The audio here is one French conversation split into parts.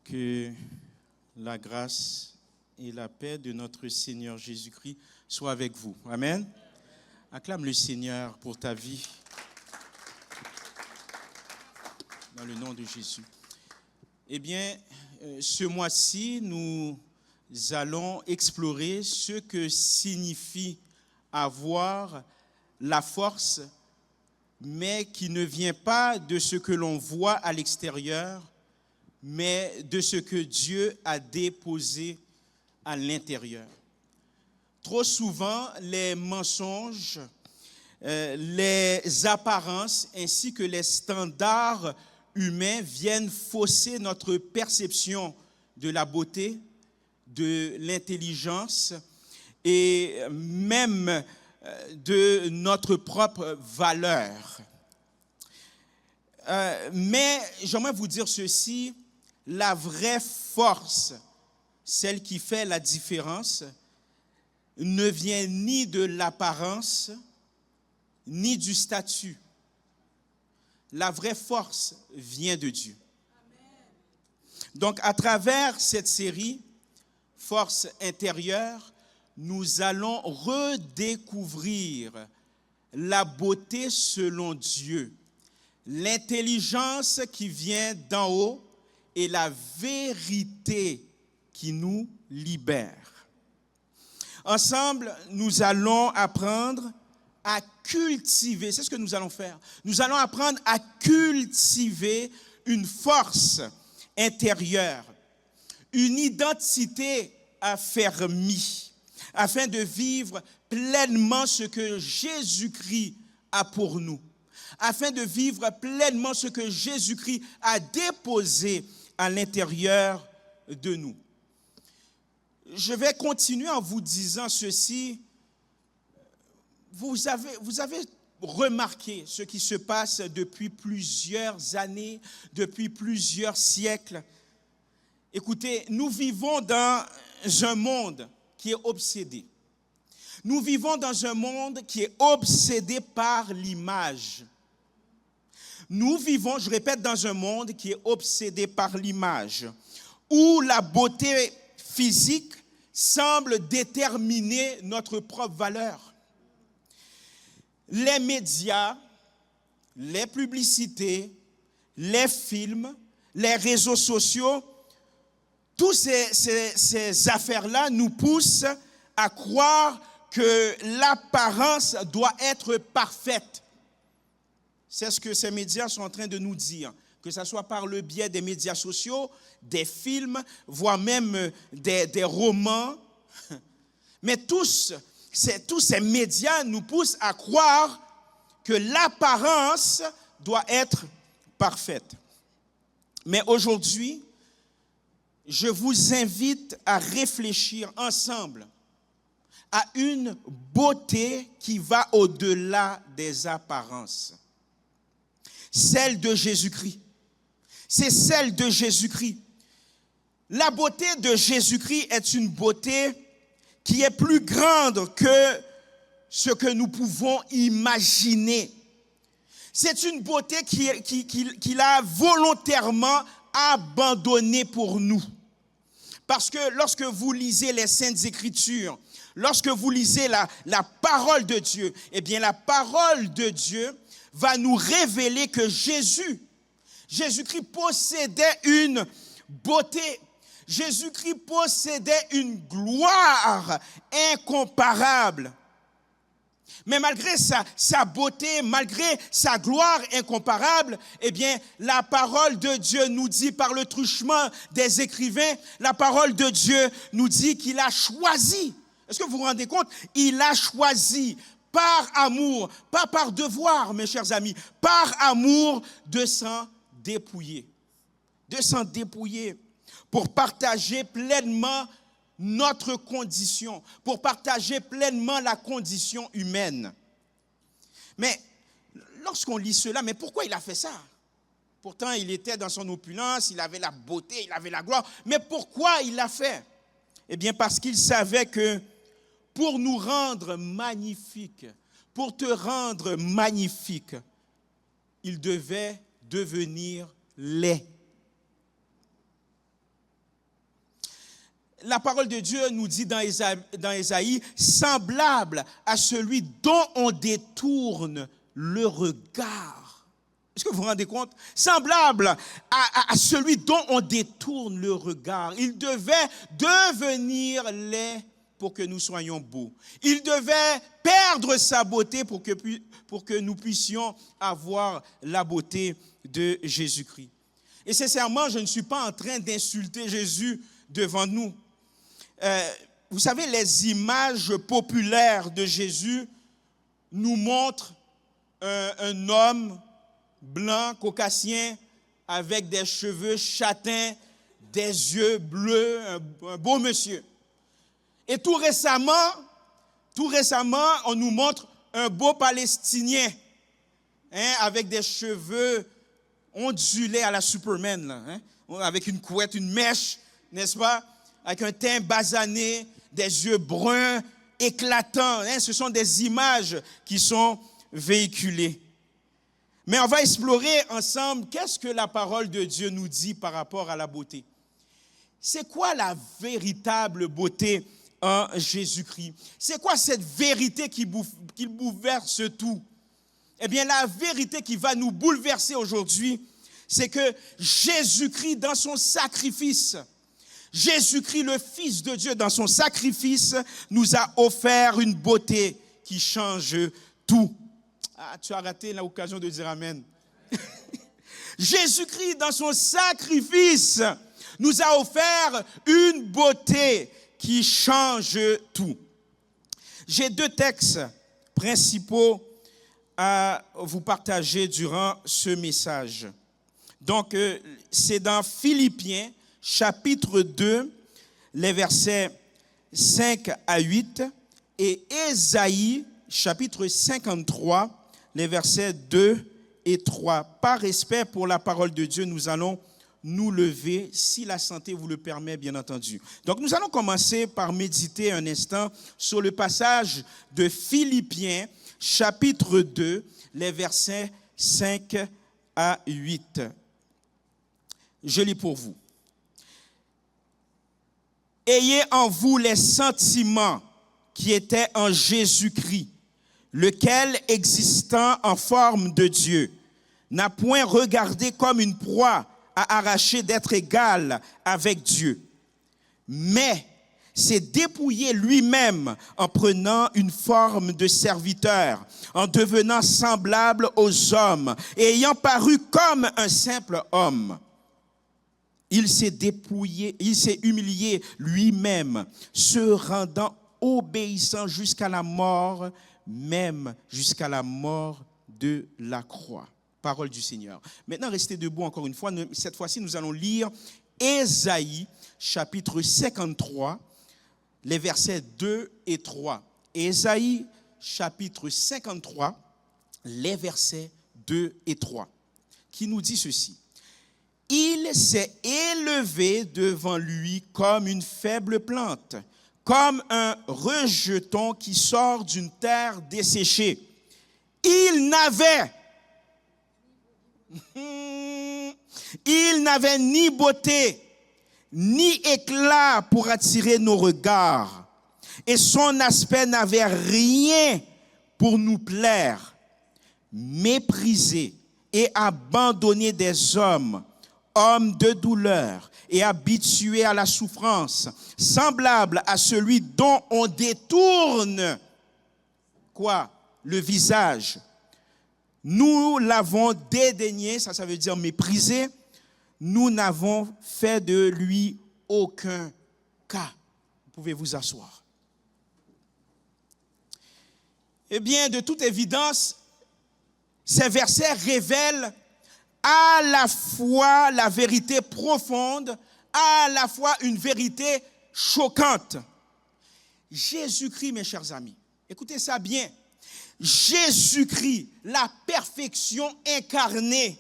Que la grâce et la paix de notre Seigneur Jésus-Christ soient avec vous. Amen. Acclame le Seigneur pour ta vie. Dans le nom de Jésus. Eh bien, ce mois-ci, nous allons explorer ce que signifie avoir la force, mais qui ne vient pas de ce que l'on voit à l'extérieur, mais de ce que Dieu a déposé à l'intérieur. Trop souvent, les mensonges, les apparences ainsi que les standards humains viennent fausser notre perception de la beauté, de l'intelligence et même de notre propre valeur. Mais j'aimerais vous dire ceci, la vraie force, celle qui fait la différence, ne vient ni de l'apparence, ni du statut. La vraie force vient de Dieu. Donc, à travers cette série, Force intérieure, nous allons redécouvrir la beauté selon Dieu, l'intelligence qui vient d'en haut et la vérité qui nous libère. Ensemble, nous allons apprendre à cultiver, c'est ce que nous allons faire. Nous allons apprendre à cultiver une force intérieure, une identité affermie, afin de vivre pleinement ce que Jésus-Christ a pour nous, afin de vivre pleinement ce que Jésus-Christ a déposé à l'intérieur de nous. Je vais continuer en vous disant ceci. Vous avez remarqué ce qui se passe depuis plusieurs années, depuis plusieurs siècles. Écoutez, nous vivons dans un monde qui est obsédé. Nous vivons dans un monde qui est obsédé par l'image. Nous vivons, je répète, dans un monde qui est obsédé par l'image, où la beauté physique semble déterminer notre propre valeur. Les médias, les publicités, les films, les réseaux sociaux, toutes ces affaires-là nous poussent à croire que l'apparence doit être parfaite. C'est ce que ces médias sont en train de nous dire, que ce soit par le biais des médias sociaux, des films, voire même des romans. Mais tous ces médias nous poussent à croire que l'apparence doit être parfaite. Mais aujourd'hui, je vous invite à réfléchir ensemble à une beauté qui va au-delà des apparences. Celle de Jésus-Christ. C'est celle de Jésus-Christ. La beauté de Jésus-Christ est une beauté qui est plus grande que ce que nous pouvons imaginer. C'est une beauté qu'il a volontairement abandonnée pour nous. Parce que lorsque vous lisez les Saintes Écritures, lorsque vous lisez la parole de Dieu, eh bien la parole de Dieu va nous révéler que Jésus-Christ possédait une beauté. Jésus-Christ possédait une gloire incomparable. Mais malgré sa beauté, malgré sa gloire incomparable, eh bien, la parole de Dieu nous dit par le truchement des écrivains, la parole de Dieu nous dit qu'il a choisi. Est-ce que vous vous rendez compte? Il a choisi par amour, pas par devoir, mes chers amis, par amour de s'en dépouiller. De s'en dépouiller pour partager pleinement notre condition, pour partager pleinement la condition humaine. Mais lorsqu'on lit cela, mais pourquoi il a fait ça? Pourtant, il était dans son opulence, il avait la beauté, il avait la gloire. Mais pourquoi il l'a fait? Eh bien, parce qu'il savait que pour nous rendre magnifiques, pour te rendre magnifique, il devait devenir laid. la parole de Dieu nous dit dans Ésaïe, semblable à celui dont on détourne le regard. Est-ce que vous vous rendez compte? Semblable à celui dont on détourne le regard. Il devait devenir laid pour que nous soyons beaux. Il devait perdre sa beauté pour que nous puissions avoir la beauté de Jésus-Christ. Et sincèrement, je ne suis pas en train d'insulter Jésus devant nous. Vous savez, les images populaires de Jésus nous montrent un homme blanc, caucasien, avec des cheveux châtains, des yeux bleus, un beau monsieur. Et tout récemment, on nous montre un beau Palestinien, avec des cheveux ondulés à la Superman, là, avec une couette, une mèche, n'est-ce pas? Avec un teint basané, des yeux bruns, éclatants. Ce sont des images qui sont véhiculées. Mais on va explorer ensemble qu'est-ce que la parole de Dieu nous dit par rapport à la beauté. C'est quoi la véritable beauté en Jésus-Christ? C'est quoi cette vérité qui bouleverse tout? Eh bien, la vérité qui va nous bouleverser aujourd'hui, c'est que Jésus-Christ, dans son sacrifice, Jésus-Christ, le Fils de Dieu, dans son sacrifice, nous a offert une beauté qui change tout. Ah, tu as raté l'occasion de dire Amen. Jésus-Christ, dans son sacrifice, nous a offert une beauté qui change tout. J'ai deux textes principaux à vous partager durant ce message. Donc, c'est dans Philippiens, chapitre 2, les versets 5 à 8, et Ésaïe, chapitre 53, les versets 2 et 3. Par respect pour la parole de Dieu, nous allons nous lever, si la santé vous le permet, bien entendu. Donc, nous allons commencer par méditer un instant sur le passage de Philippiens, chapitre 2, les versets 5 à 8. Je lis pour vous. Ayez en vous les sentiments qui étaient en Jésus-Christ, lequel, existant en forme de Dieu, n'a point regardé comme une proie à arracher d'être égal avec Dieu, mais s'est dépouillé lui-même en prenant une forme de serviteur, en devenant semblable aux hommes et ayant paru comme un simple homme. Il s'est dépouillé, il s'est humilié lui-même, se rendant obéissant jusqu'à la mort, même jusqu'à la mort de la croix. Parole du Seigneur. Maintenant, restez debout encore une fois. Cette fois-ci, nous allons lire Ésaïe, chapitre 53, les versets 2 et 3. Ésaïe, chapitre 53, les versets 2 et 3, qui nous dit ceci. Il s'est élevé devant lui comme une faible plante, comme un rejeton qui sort d'une terre desséchée. Il n'avait ni beauté, ni éclat pour attirer nos regards, et son aspect n'avait rien pour nous plaire. Méprisé et abandonné des hommes, homme de douleur et habitué à la souffrance, semblable à celui dont on détourne quoi? Le visage. Nous l'avons dédaigné, ça veut dire méprisé. Nous n'avons fait de lui aucun cas. Vous pouvez vous asseoir. Eh bien, de toute évidence, ces versets révèlent à la fois la vérité profonde, à la fois une vérité choquante. Jésus-Christ, mes chers amis, écoutez ça bien. Jésus-Christ, la perfection incarnée,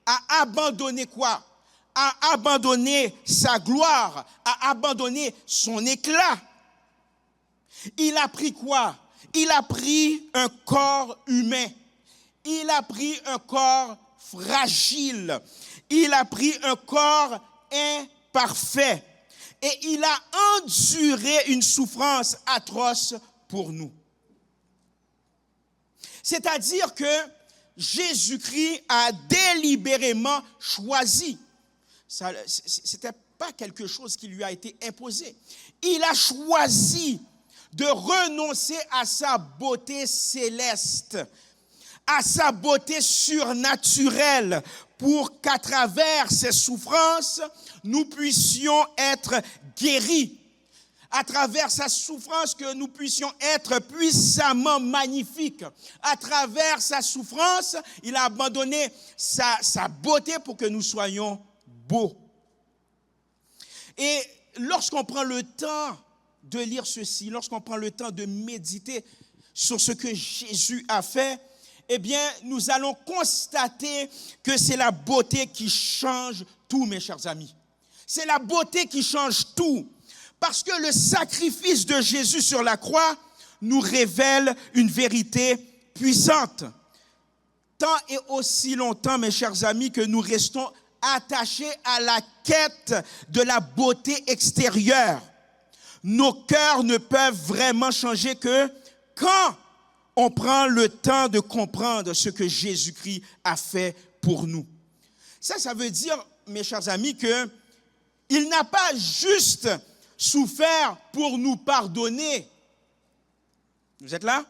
a abandonné quoi? A abandonné sa gloire, a abandonné son éclat. Il a pris quoi? Il a pris un corps humain. Il a pris un corps fragile. Il a pris un corps imparfait. et il a enduré une souffrance atroce pour nous. C'est-à-dire que Jésus-Christ a délibérément choisi. Ce n'était pas quelque chose qui lui a été imposé. Il a choisi de renoncer à sa beauté céleste, à sa beauté surnaturelle, pour qu'à travers ses souffrances, nous puissions être guéris. À travers sa souffrance, que nous puissions être puissamment magnifiques. À travers sa souffrance, il a abandonné sa beauté pour que nous soyons beaux. Et lorsqu'on prend le temps de lire ceci, lorsqu'on prend le temps de méditer sur ce que Jésus a fait, eh bien, nous allons constater que c'est la beauté qui change tout, mes chers amis. C'est la beauté qui change tout. Parce que le sacrifice de Jésus sur la croix nous révèle une vérité puissante. Tant et aussi longtemps, mes chers amis, que nous restons attachés à la quête de la beauté extérieure, nos cœurs ne peuvent vraiment changer que quand on prend le temps de comprendre ce que Jésus-Christ a fait pour nous. Ça veut dire, mes chers amis, qu'il n'a pas juste souffert pour nous pardonner. Vous êtes là?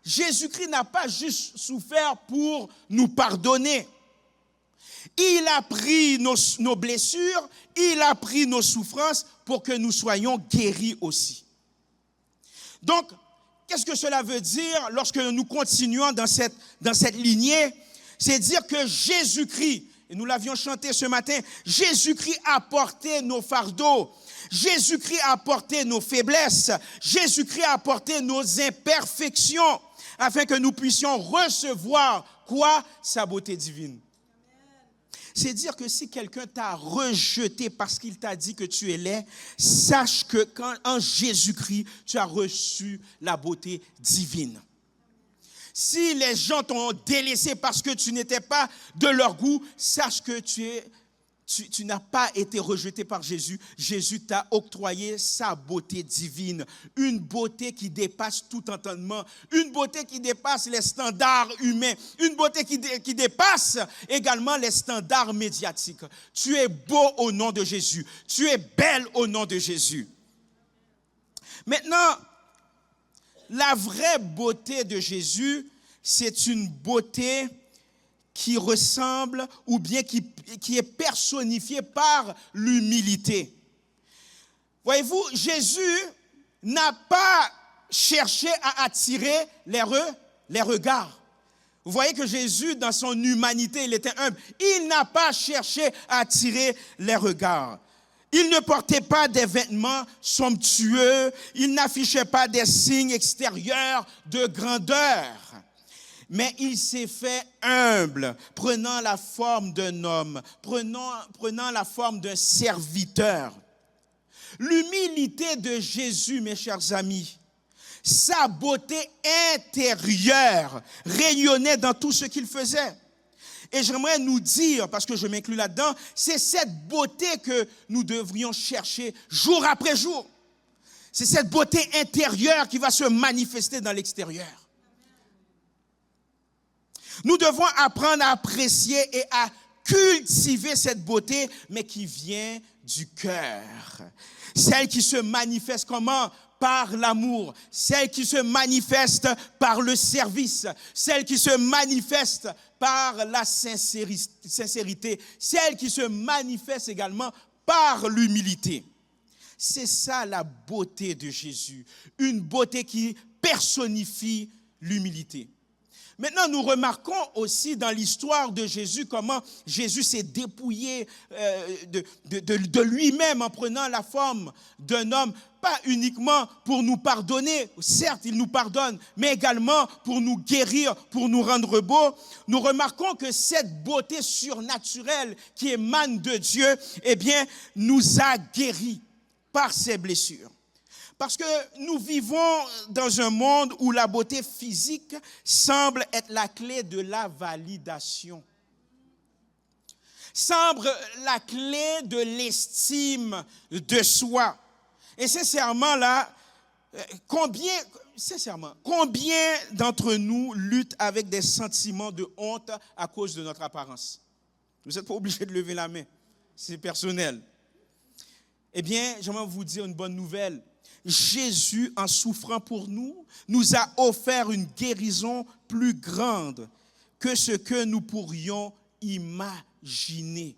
Jésus-Christ n'a pas juste souffert pour nous pardonner. Il a pris nos blessures, il a pris nos souffrances pour que nous soyons guéris aussi. Donc, qu'est-ce que cela veut dire lorsque nous continuons dans cette lignée? C'est dire que Jésus-Christ, et nous l'avions chanté ce matin, Jésus-Christ a porté nos fardeaux, Jésus-Christ a porté nos faiblesses, Jésus-Christ a porté nos imperfections, afin que nous puissions recevoir quoi? Sa beauté divine. C'est dire que si quelqu'un t'a rejeté parce qu'il t'a dit que tu es laid, sache que quand en Jésus-Christ, tu as reçu la beauté divine. Si les gens t'ont délaissé parce que tu n'étais pas de leur goût, sache que tu n'as pas été rejeté par Jésus. Jésus t'a octroyé sa beauté divine, une beauté qui dépasse tout entendement, une beauté qui dépasse les standards humains, une beauté qui dépasse également les standards médiatiques. Tu es beau au nom de Jésus, tu es belle au nom de Jésus. Maintenant, la vraie beauté de Jésus, c'est une beauté qui ressemble ou bien qui est personnifiée par l'humilité. Voyez-vous, Jésus n'a pas cherché à attirer les regards. Vous voyez que Jésus, dans son humanité, il était humble. Il n'a pas cherché à attirer les regards. Il ne portait pas des vêtements somptueux. Il n'affichait pas des signes extérieurs de grandeur. Mais il s'est fait humble, prenant la forme d'un homme, prenant la forme d'un serviteur. L'humilité de Jésus, mes chers amis, sa beauté intérieure rayonnait dans tout ce qu'il faisait. Et j'aimerais nous dire, parce que je m'inclus là-dedans, c'est cette beauté que nous devrions chercher jour après jour. C'est cette beauté intérieure qui va se manifester dans l'extérieur. Nous devons apprendre à apprécier et à cultiver cette beauté, mais qui vient du cœur. Celle qui se manifeste comment? Par l'amour. Celle qui se manifeste par le service. Celle qui se manifeste par la sincérité. Celle qui se manifeste également par l'humilité. C'est ça la beauté de Jésus. Une beauté qui personnifie l'humilité. Maintenant, nous remarquons aussi dans l'histoire de Jésus comment Jésus s'est dépouillé de lui-même en prenant la forme d'un homme, pas uniquement pour nous pardonner, certes il nous pardonne, mais également pour nous guérir, pour nous rendre beaux. Nous remarquons que cette beauté surnaturelle qui émane de Dieu, eh bien, nous a guéris par ses blessures. Parce que nous vivons dans un monde où la beauté physique semble être la clé de la validation. semble la clé de l'estime de soi. Et sincèrement, là, combien d'entre nous luttent avec des sentiments de honte à cause de notre apparence? Vous n'êtes pas obligé de lever la main, c'est personnel. Eh bien, j'aimerais vous dire une bonne nouvelle. Jésus, en souffrant pour nous, nous a offert une guérison plus grande que ce que nous pourrions imaginer.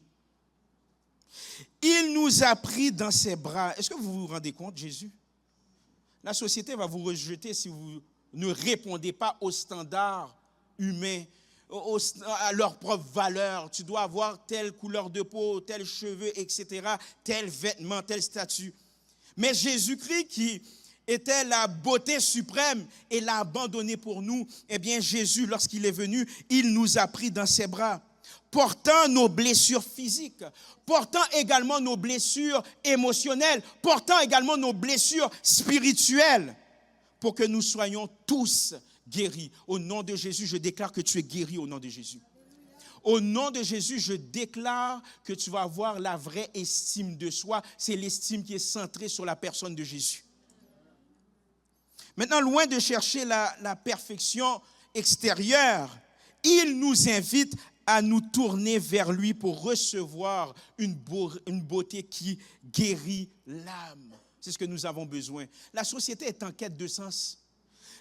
Il nous a pris dans ses bras. Est-ce que vous vous rendez compte, Jésus? La société va vous rejeter si vous ne répondez pas aux standards humains, à leurs propres valeurs. Tu dois avoir telle couleur de peau, tel cheveu, etc., tel vêtement, tel statut. Mais Jésus-Christ, qui était la beauté suprême et l'a abandonné pour nous, eh bien Jésus, lorsqu'il est venu, il nous a pris dans ses bras, portant nos blessures physiques, portant également nos blessures émotionnelles, portant également nos blessures spirituelles, pour que nous soyons tous guéris. Au nom de Jésus, je déclare que tu es guéri au nom de Jésus. Au nom de Jésus, je déclare que tu vas avoir la vraie estime de soi. C'est l'estime qui est centrée sur la personne de Jésus. Maintenant, loin de chercher la perfection extérieure, il nous invite à nous tourner vers lui pour recevoir une beauté qui guérit l'âme. C'est ce que nous avons besoin. La société est en quête de sens.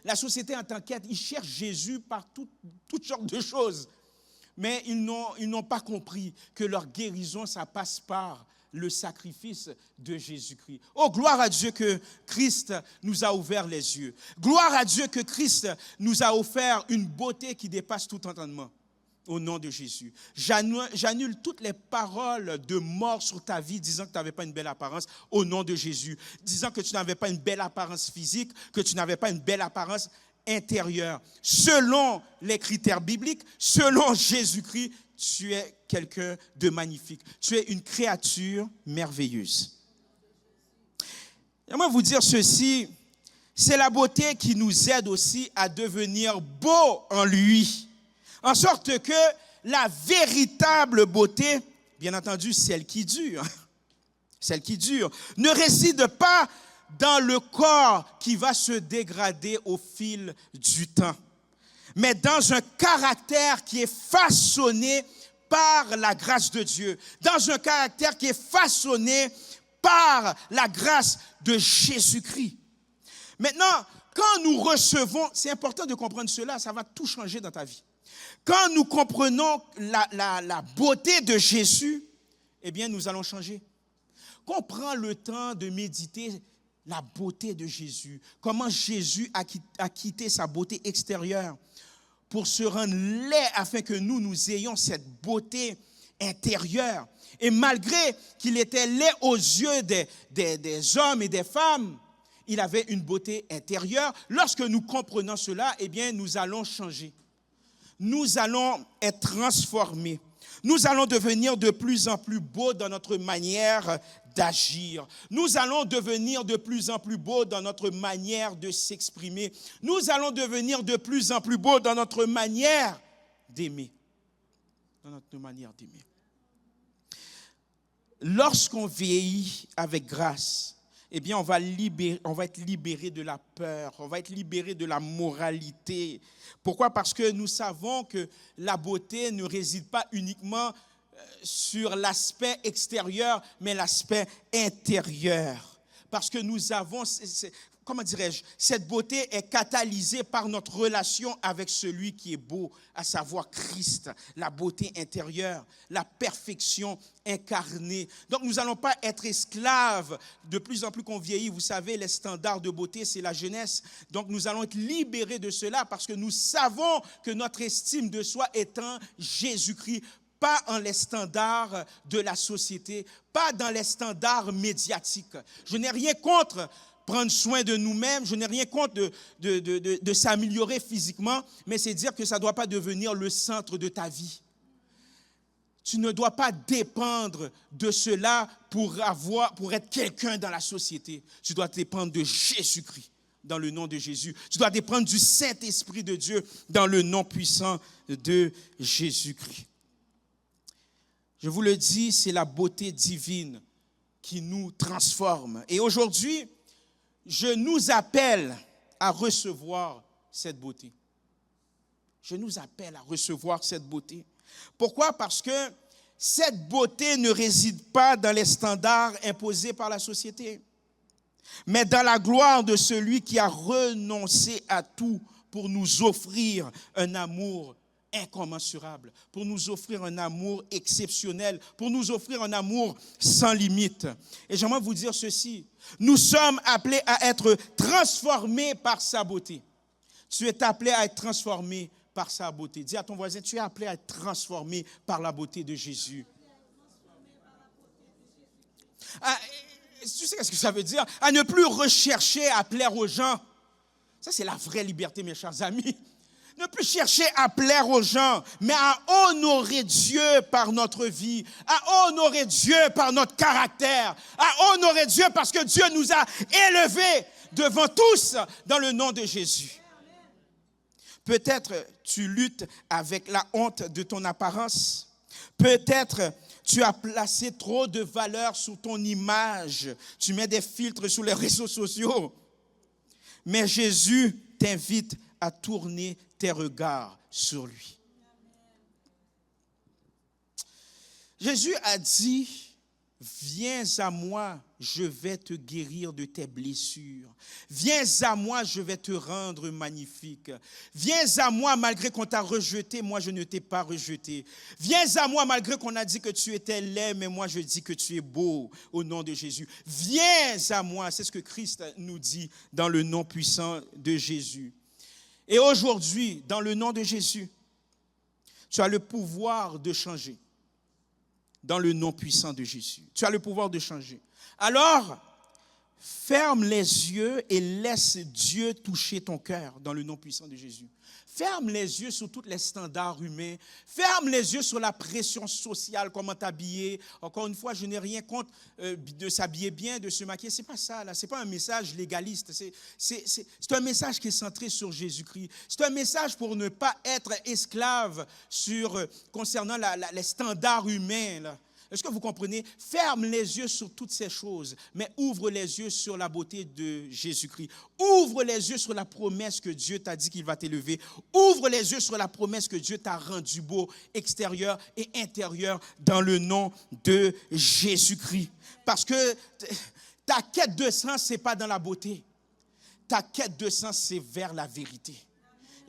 La société est en quête, ils cherchent Jésus par toutes sortes de choses. Mais ils n'ont pas compris que leur guérison, ça passe par le sacrifice de Jésus-Christ. Oh, gloire à Dieu que Christ nous a ouvert les yeux. Gloire à Dieu que Christ nous a offert une beauté qui dépasse tout entendement. Au nom de Jésus. J'annule toutes les paroles de mort sur ta vie disant que tu n'avais pas une belle apparence. Au nom de Jésus. Disant que tu n'avais pas une belle apparence physique, que tu n'avais pas une belle apparence intérieure. Selon les critères bibliques, selon Jésus-Christ, tu es quelqu'un de magnifique. Tu es une créature merveilleuse. J'aimerais vous dire ceci, c'est la beauté qui nous aide aussi à devenir beau en lui. En sorte que la véritable beauté, bien entendu celle qui dure, ne réside pas dans le corps qui va se dégrader au fil du temps, mais dans un caractère qui est façonné par la grâce de Dieu, dans un caractère qui est façonné par la grâce de Jésus-Christ. Maintenant, quand nous recevons, c'est important de comprendre cela, ça va tout changer dans ta vie. Quand nous comprenons la beauté de Jésus, eh bien, nous allons changer. Qu'on prend le temps de méditer la beauté de Jésus, comment Jésus a quitté sa beauté extérieure pour se rendre laid afin que nous ayons cette beauté intérieure. Et malgré qu'il était laid aux yeux des hommes et des femmes, il avait une beauté intérieure. Lorsque nous comprenons cela, eh bien, nous allons changer. Nous allons être transformés. Nous allons devenir de plus en plus beaux dans notre manière d'agir. Nous allons devenir de plus en plus beaux dans notre manière de s'exprimer. Nous allons devenir de plus en plus beaux dans notre manière d'aimer. Dans notre manière d'aimer. Lorsqu'on vieillit avec grâce, eh bien, on va être libéré de la peur, on va être libéré de la moralité. Pourquoi? Parce que nous savons que la beauté ne réside pas uniquement sur l'aspect extérieur, mais l'aspect intérieur. Parce que nous avons, comment dirais-je, cette beauté est catalysée par notre relation avec celui qui est beau, à savoir Christ, la beauté intérieure, la perfection incarnée. Donc nous n'allons pas être esclaves. De plus en plus qu'on vieillit, vous savez, les standards de beauté, c'est la jeunesse. Donc nous allons être libérés de cela parce que nous savons que notre estime de soi est en Jésus-Christ, pas en les standards de la société, pas dans les standards médiatiques. Je n'ai rien contre prendre soin de nous-mêmes, je n'ai rien contre de s'améliorer physiquement, mais c'est dire que ça ne doit pas devenir le centre de ta vie. Tu ne dois pas dépendre de cela pour être quelqu'un dans la société. Tu dois dépendre de Jésus-Christ, dans le nom de Jésus. Tu dois dépendre du Saint-Esprit de Dieu, dans le nom puissant de Jésus-Christ. Je vous le dis, c'est la beauté divine qui nous transforme. Et aujourd'hui, je nous appelle à recevoir cette beauté. Je nous appelle à recevoir cette beauté. Pourquoi? Parce que cette beauté ne réside pas dans les standards imposés par la société, mais dans la gloire de celui qui a renoncé à tout pour nous offrir un amour incommensurable, pour nous offrir un amour exceptionnel, pour nous offrir un amour sans limite. Et j'aimerais vous dire ceci, nous sommes appelés à être transformés par sa beauté. Tu es appelé à être transformé par sa beauté. Dis à ton voisin, tu es appelé à être transformé par la beauté de Jésus. Tu sais ce que ça veut dire? À ne plus rechercher à plaire aux gens. Ça, c'est la vraie liberté, mes chers amis. Ne plus chercher à plaire aux gens, mais à honorer Dieu par notre vie, à honorer Dieu par notre caractère, à honorer Dieu parce que Dieu nous a élevés devant tous dans le nom de Jésus. Peut-être tu luttes avec la honte de ton apparence. Peut-être tu as placé trop de valeur sur ton image. Tu mets des filtres sur les réseaux sociaux. Mais Jésus t'invite à tourner tes regards sur lui. Jésus a dit, viens à moi, je vais te guérir de tes blessures. Viens à moi, je vais te rendre magnifique. Viens à moi, malgré qu'on t'a rejeté, moi je ne t'ai pas rejeté. Viens à moi, malgré qu'on a dit que tu étais laid, mais moi je dis que tu es beau au nom de Jésus. Viens à moi, c'est ce que Christ nous dit dans le nom puissant de Jésus. Et aujourd'hui, dans le nom de Jésus, tu as le pouvoir de changer. Dans le nom puissant de Jésus. Tu as le pouvoir de changer. Alors, ferme les yeux et laisse Dieu toucher ton cœur dans le nom puissant de Jésus. Ferme les yeux sur tous les standards humains. Ferme les yeux sur la pression sociale, comment t'habiller. Encore une fois, je n'ai rien contre de s'habiller bien, de se maquiller. Ce n'est pas ça, là. Ce n'est pas un message légaliste. C'est un message qui est centré sur Jésus-Christ. C'est un message pour ne pas être esclave concernant les standards humains, là. Est-ce que vous comprenez? Ferme les yeux sur toutes ces choses, mais ouvre les yeux sur la beauté de Jésus-Christ. Ouvre les yeux sur la promesse que Dieu t'a dit qu'il va t'élever. Ouvre les yeux sur la promesse que Dieu t'a rendu beau, extérieur et intérieur, dans le nom de Jésus-Christ. Parce que ta quête de sens, ce n'est pas dans la beauté. Ta quête de sens, c'est vers la vérité.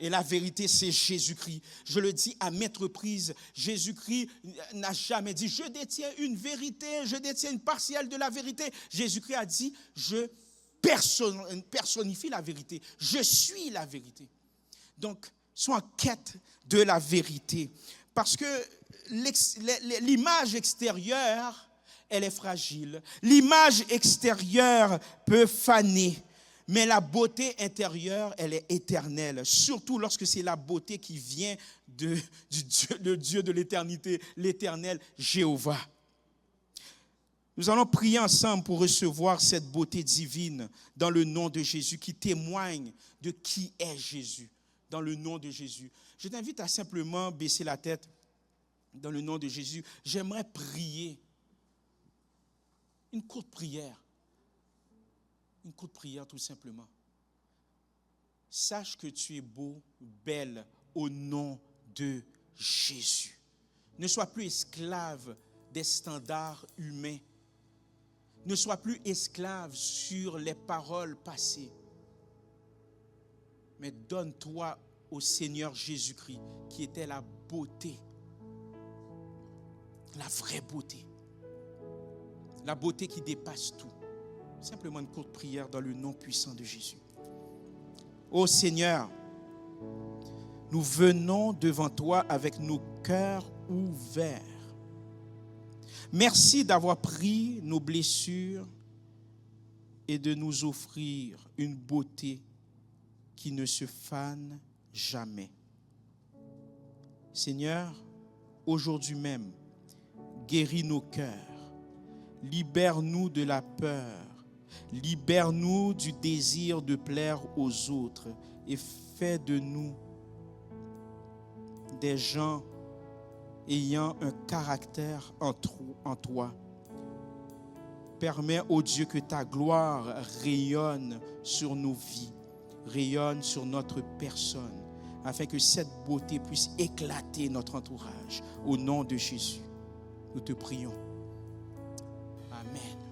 Et la vérité, c'est Jésus-Christ. Je le dis à maintes reprises, Jésus-Christ n'a jamais dit « je détiens une vérité, je détiens une partielle de la vérité ». Jésus-Christ a dit « je personnifie la vérité, je suis la vérité ». Donc, sois en quête de la vérité. Parce que l'image extérieure, elle est fragile. L'image extérieure peut faner. Mais la beauté intérieure, elle est éternelle. Surtout lorsque c'est la beauté qui vient du Dieu de l'éternité, l'éternel Jéhovah. Nous allons prier ensemble pour recevoir cette beauté divine dans le nom de Jésus qui témoigne de qui est Jésus, dans le nom de Jésus. Je t'invite à simplement baisser la tête dans le nom de Jésus. J'aimerais prier une courte prière. Une courte prière tout simplement. Sache que tu es beau, belle au nom de Jésus. Ne sois plus esclave des standards humains. Ne sois plus esclave sur les paroles passées. Mais donne-toi au Seigneur Jésus-Christ qui était la beauté. La vraie beauté. La beauté qui dépasse tout. Simplement une courte prière dans le nom puissant de Jésus. Ô Seigneur, nous venons devant toi avec nos cœurs ouverts. Merci d'avoir pris nos blessures et de nous offrir une beauté qui ne se fane jamais. Seigneur, aujourd'hui même, guéris nos cœurs, libère-nous de la peur, libère-nous du désir de plaire aux autres et fais de nous des gens ayant un caractère en toi. Permets, ô Dieu, que ta gloire rayonne sur nos vies, rayonne sur notre personne, afin que cette beauté puisse éclater notre entourage. Au nom de Jésus, nous te prions. Amen.